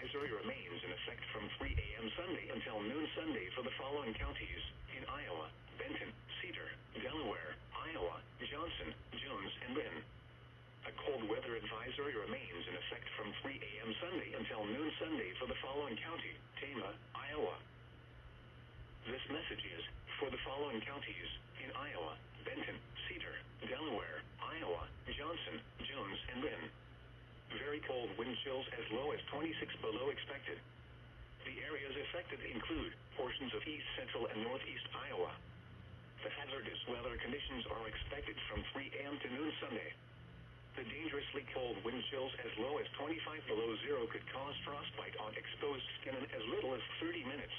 advisory remains in effect from 3 a.m. Sunday until noon Sunday for the following counties in Iowa: Benton, Cedar, Delaware, Iowa, Johnson, Jones, and Lynn. A cold weather advisory remains in effect from 3 a.m. Sunday until noon Sunday for the following county: Tama, Iowa. This message is for the following counties in Iowa: Benton, Cedar, Delaware, Iowa, Johnson, Jones, and Lynn. Very cold wind chills as low as 26 below expected. The areas affected include portions of east central and northeast Iowa. The hazardous weather conditions are expected from 3 a.m. to noon Sunday. The dangerously cold wind chills as low as 25 below zero could cause frostbite on exposed skin in as little as 30 minutes.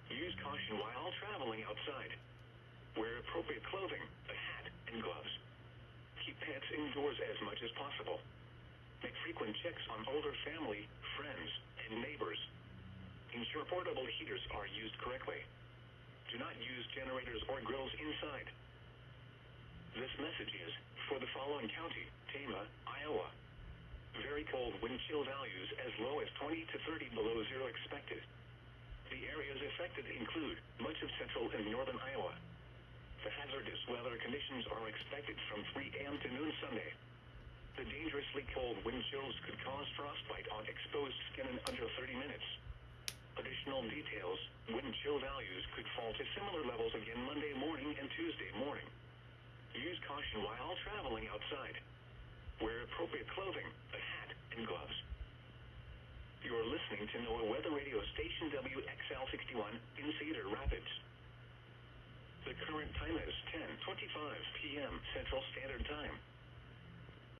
Use caution while traveling outside. Wear appropriate clothing, a hat, and gloves. Keep pets indoors as much as possible. Make frequent checks on older family, friends, and neighbors. Ensure portable heaters are used correctly. Do not use generators or grills inside. This message is for the following county: Tama, Iowa. Very cold wind chill values as low as 20 to 30 below zero expected. The areas affected include much of central and northern Iowa. The hazardous weather conditions are expected from 3 a.m. to noon Sunday. The dangerously cold wind chills could cause frostbite on exposed skin in under 30 minutes. Additional details: wind chill values could fall to similar levels again Monday morning and Tuesday morning. Use caution while traveling outside. Wear appropriate clothing, a hat, and gloves. You are listening to NOAA Weather Radio Station WXL61 in Cedar Rapids. The current time is 10:25 p.m. Central Standard Time.